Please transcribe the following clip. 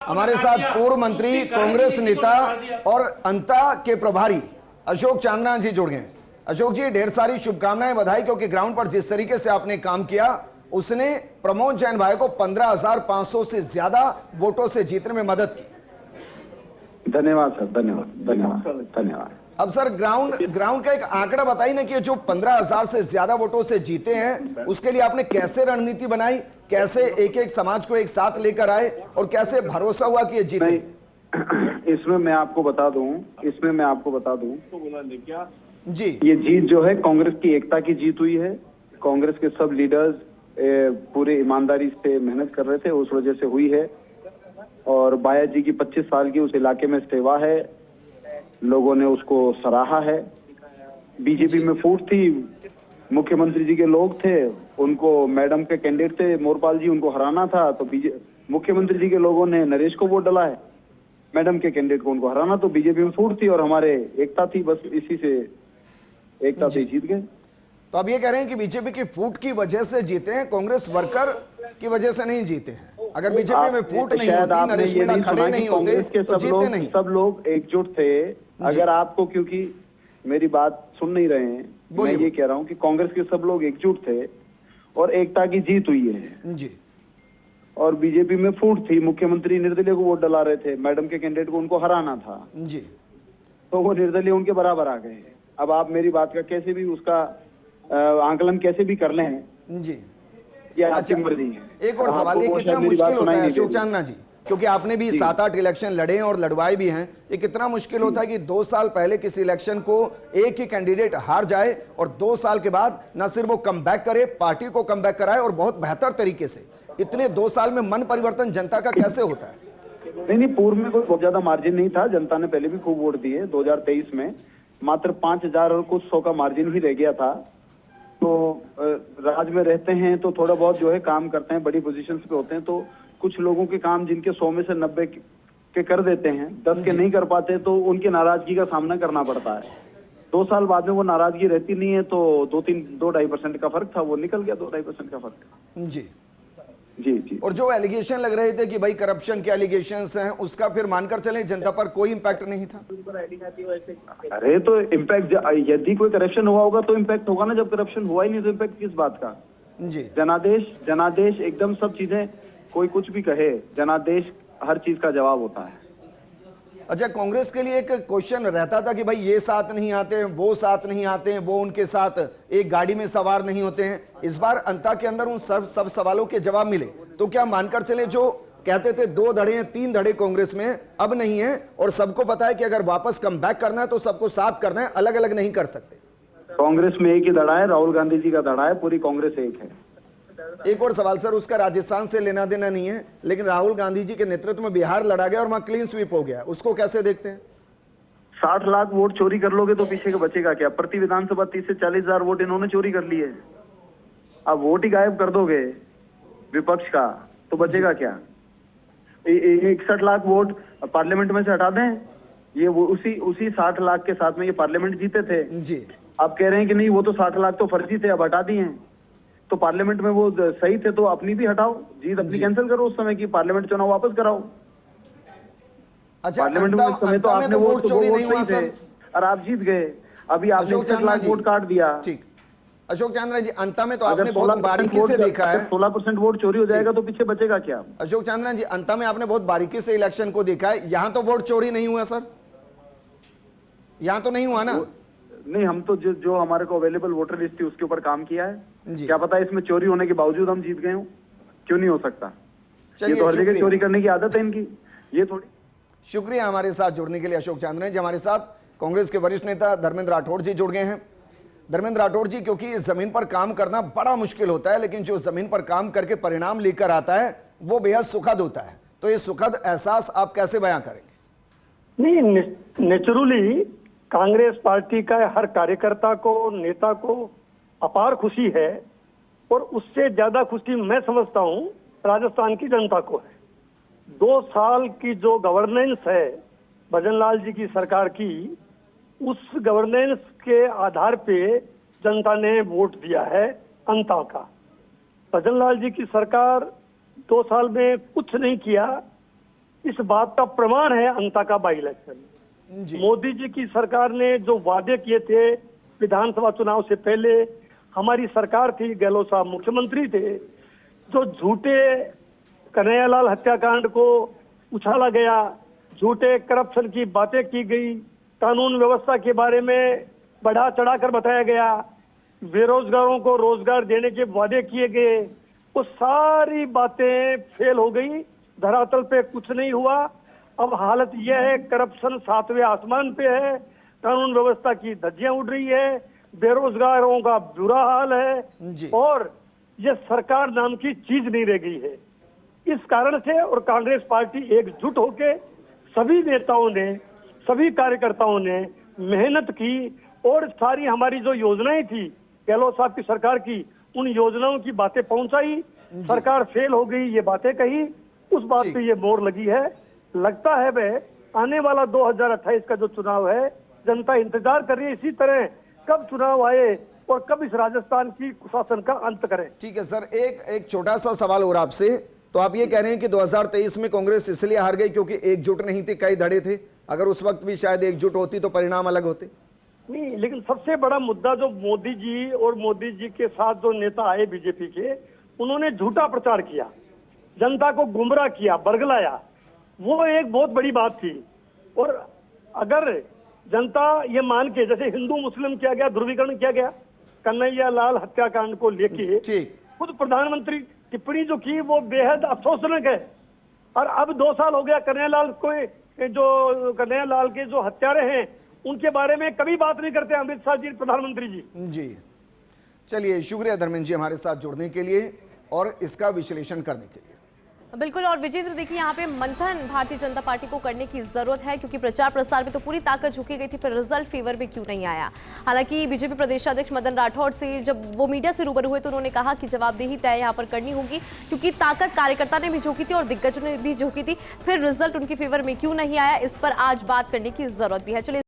हमारे साथ पूर्व मंत्री, कांग्रेस नेता और अंता के प्रभारी अशोक चांदना जी जुड़ गए। अशोक जी, ढेर सारी शुभकामनाएं, बधाई, क्योंकि ग्राउंड पर जिस तरीके से आपने काम किया उसने प्रमोद जैन भाई को 15,500 से ज्यादा वोटों से जीतने में मदद की। धन्यवाद सर, धन्यवाद। अब सर, ग्राउंड का एक आंकड़ा बताइए ना कि जो 15,000 से ज्यादा वोटों से जीते हैं उसके लिए आपने कैसे रणनीति बनाई, कैसे एक एक समाज को एक साथ लेकर आए और कैसे भरोसा हुआ कि ये जीतेंगे? इसमें मैं आपको बता दूं जी, ये जीत जो है कांग्रेस की एकता की जीत हुई है। कांग्रेस के सब लीडर्स पूरे ईमानदारी से मेहनत कर रहे थे, उस वजह से हुई है। और बाया जी की 25 साल की उस इलाके में सेवा है, लोगों ने उसको सराहा है। बीजेपी में फूट थी, मुख्यमंत्री जी के लोग थे, उनको मैडम के कैंडिडेट थे मोरपाल जी, उनको हराना था, तो मुख्यमंत्री जी के लोगों ने नरेश को वोट डाला है, मैडम के कैंडिडेट को उनको हराना, तो बीजेपी में फूट थी और हमारे एकता थी, बस इसी से एकता से जीत गए। तो अब ये कह रहे हैं कि बीजेपी की फूट की वजह से जीते हैं, कांग्रेस वर्कर की वजह से नहीं जीते हैं। अगर बीजेपी में फूट नहीं होती, नरेश मीणा खड़े नहीं होते तो जीते नहीं। सब लोग एकजुट थे। अगर आपको, क्योंकि मेरी बात सुन नहीं रहे हैं, मैं ये कह रहा हूँ कि कांग्रेस के सब लोग एकजुट थे और एकता की जीत हुई है जी। और बीजेपी में फूट थी, मुख्यमंत्री निर्दलीय को वोट डला रहे थे, मैडम के कैंडिडेट को उनको हराना था जी, तो वो निर्दलीय उनके बराबर आ गए। अब आप मेरी बात का कैसे भी उसका आंकलन कैसे भी कर लें जी, ये आपकी मर्जी है। एक और सवाल, ये कितना मुश्किल होता है अशोक चांदना जी, क्योंकि आपने भी 7-8 इलेक्शन लड़े हैं और लड़वाए भी हैं, ये कितना मुश्किल होता है कि 2 साल पहले किसी इलेक्शन को एक ही कैंडिडेट हार जाए और 2 साल के बाद न सिर्फ वो कमबैक करे, पार्टी को कमबैक कराए और बहुत बेहतर तरीके से। इतने 2 साल में मन परिवर्तन जनता का कैसे होता है? नहीं, पूर्व में कोई बहुत ज्यादा मार्जिन नहीं था, जनता ने पहले भी खूब वोट दिए। 2023 में मात्र 5,000 और कुछ 100 का मार्जिन ही रह गया था। तो राज में रहते हैं तो थोड़ा बहुत जो है काम करते हैं, बड़ी पोजीशंस पे होते हैं, तो कुछ लोगों के काम जिनके 100 में से 90 के कर देते हैं, 10 के नहीं कर पाते, तो उनकी नाराजगी का सामना करना पड़ता है। 2 साल बाद में वो नाराजगी रहती नहीं है, तो 2-2.5% का फर्क था, वो निकल गया 2-2.5% का फर्क। जी जी। और जो एलिगेशन लग रहे थे कि भाई करप्शन के एलिगेशंस हैं, उसका फिर मानकर चले जनता पर कोई इंपैक्ट नहीं था? अरे तो इम्पैक्ट, यदि कोई करप्शन हुआ होगा तो इम्पैक्ट होगा ना, जब करप्शन हुआ ही नहीं तो इम्पैक्ट किस बात का? जी, जनादेश एकदम सब चीजें, कोई कुछ भी कहे, जनादेश हर चीज का जवाब होता है। अच्छा, कांग्रेस के लिए एक क्वेश्चन रहता था कि भाई ये साथ नहीं आते हैं, वो साथ नहीं आते हैं, वो उनके साथ एक गाड़ी में सवार नहीं होते हैं। इस बार अंता के अंदर उन सब सवालों के जवाब मिले, तो क्या मानकर चले जो कहते थे 2 धड़े हैं, 3 धड़े कांग्रेस में, अब नहीं है और सबको पता है कि अगर वापस कम बैक करना है तो सबको साथ करना है, अलग अलग नहीं कर सकते? कांग्रेस में एक ही धड़ा है, राहुल गांधी जी का धड़ा है, पूरी कांग्रेस एक है। एक और सवाल सर, उसका राजस्थान से लेना देना नहीं है, लेकिन राहुल गांधी जी के नेतृत्व में बिहार लड़ा गया और वहां क्लीन स्वीप हो गया, उसको कैसे देखते हैं? 60 लाख वोट चोरी कर लोगे तो पीछे का बचेगा क्या? प्रति विधानसभा 30 से 40 हजार वोट इन्होंने चोरी कर लिए। अब वोट ही गायब कर दोगे विपक्ष का तो बचेगा क्या? 61 लाख वोट पार्लियामेंट में से हटा दें, ये वो उसी 60 लाख के साथ में ये पार्लियामेंट जीते थे जी। अब कह रहे हैं कि नहीं वो तो 60 लाख तो फर्जी थे, अब हटा दिए हैं। तो पार्लियामेंट में वो सही थे तो अपनी भी हटाओ, जीत अपनी कैंसिल करो, उस समय की पार्लियामेंट चुनाव वापस कराओ। अच्छा, पार्लियामेंट में उस समय तो आपने वोट चोरी नहीं हुआ सर, और आप जीत गए। अभी आपने 61 लाख वोट काट दिया। ठीक, अशोक चांदना जी, अंता में तो आपने बहुत बारीकी से देखा है, 16% वोट चोरी हो जाएगा तो पीछे बचेगा क्या? अशोक चांदना जी, अंता में आपने बहुत बारीकी से इलेक्शन को देखा है, यहाँ तो वोट चोरी नहीं हुआ सर, यहाँ तो नहीं हुआ ना? नहीं, हम तो जो हमारे को अवेलेबल वोटर लिस्ट थी उसके ऊपर काम किया है। जी। क्या पता इसमें चोरी होने के बावजूद हम जीत गए हो, क्यों नहीं हो सकता? ये चलिए, तो हर जगह चोरी करने की आदत है इनकी, ये थोड़ी। शुक्रिया हमारे साथ जुड़ने के लिए अशोक चांदना जी। हमारे साथ कांग्रेस के वरिष्ठ नेता धर्मेंद्र राठौड़ जी जुड़ गए हैं। धर्मेंद्र राठौड़ जी, क्योंकि इस जमीन पर काम करना बड़ा मुश्किल होता है, लेकिन जो जमीन पर काम करके परिणाम लेकर आता है वो बेहद सुखद होता है, तो ये सुखद एहसास आप कैसे बयां करेंगे? नहीं, नेचुरली कांग्रेस पार्टी का हर कार्यकर्ता को, नेता को अपार खुशी है और उससे ज्यादा खुशी मैं समझता हूं राजस्थान की जनता को है। 2 साल की जो गवर्नेंस है भजनलाल जी की सरकार की, उस गवर्नेंस के आधार पे जनता ने वोट दिया है अंता का। भजनलाल जी की सरकार 2 साल में कुछ नहीं किया, इस बात का प्रमाण है अंता का बाई इलेक्शन। जी मोदी जी की सरकार ने जो वादे किए थे विधानसभा चुनाव से पहले, हमारी सरकार थी, गहलोत साहब मुख्यमंत्री थे, जो झूठे कन्हैयालाल हत्याकांड को उछाला गया, झूठे करप्शन की बातें की गई, कानून व्यवस्था के बारे में बढ़ा चढ़ाकर बताया गया, बेरोजगारों को रोजगार देने के वादे किए गए, वो सारी बातें फेल हो गई, धरातल पे कुछ नहीं हुआ। अब हालत यह है, करप्शन 7वें आसमान पे है, कानून व्यवस्था की धज्जियां उड़ रही है, बेरोजगारों का बुरा हाल है जी। और ये सरकार नाम की चीज नहीं रह गई है। इस कारण से और कांग्रेस पार्टी एकजुट होके सभी नेताओं ने, सभी कार्यकर्ताओं ने मेहनत की और सारी हमारी जो योजनाएं थी गहलोत साहब की सरकार की, उन योजनाओं की बातें पहुंचाई। सरकार फेल हो गई ये बातें कही, उस बात जी। पे ये मोहर लगी है। लगता है वह आने वाला 2028 का जो चुनाव है, जनता इंतजार कर रही है इसी तरह कब चुनाव आए और कब इस राजस्थान की कुशासन का अंत करें। ठीक है सर, एक छोटा सा सवाल और आपसे। तो आप ये कह रहे हैं कि 2023 में कांग्रेस इसलिए हार गई क्योंकि एकजुट नहीं थी, कई धड़े थे, अगर उस वक्त भी शायद एकजुट होती तो परिणाम अलग होते? नहीं, लेकिन सबसे बड़ा मुद्दा जो मोदी जी और मोदी जी के साथ जो नेता आए बीजेपी के, उन्होंने झूठा प्रचार किया, जनता को गुमराह किया, बरगलाया, वो एक बहुत बड़ी बात थी। और अगर जनता ये मान के, जैसे हिंदू मुस्लिम किया गया, ध्रुवीकरण किया गया कन्हैयालाल हत्याकांड को लेके, ठीक, खुद प्रधानमंत्री टिप्पणी जो की वो बेहद अफसोसजनक है। और अब 2 साल हो गया कन्हैयालाल को, जो कन्हैयालाल के जो हत्यारे हैं उनके बारे में कभी बात नहीं करते अमित शाह जी, प्रधानमंत्री जी। जी चलिए, शुक्रिया धर्मेंद्र जी हमारे साथ जुड़ने के लिए और इसका विश्लेषण करने के लिए। बिल्कुल। और विजेंद्र देखिए, यहाँ पे मंथन भारतीय जनता पार्टी को करने की जरूरत है, क्योंकि प्रचार प्रसार में तो पूरी ताकत झुकी गई थी, फिर रिजल्ट फेवर में क्यों नहीं आया। हालांकि बीजेपी प्रदेशाध्यक्ष मदन राठौड़ से जब वो मीडिया से रूबरू हुए तो उन्होंने कहा कि जवाबदेही तय यहाँ पर करनी होगी, क्योंकि ताकत कार्यकर्ता ने भी झोंकी थी और दिग्गजों ने भी झोंकी थी, फिर रिजल्ट उनकी फेवर में क्यों नहीं आया, इस पर आज बात करने की जरूरत भी है। चलिए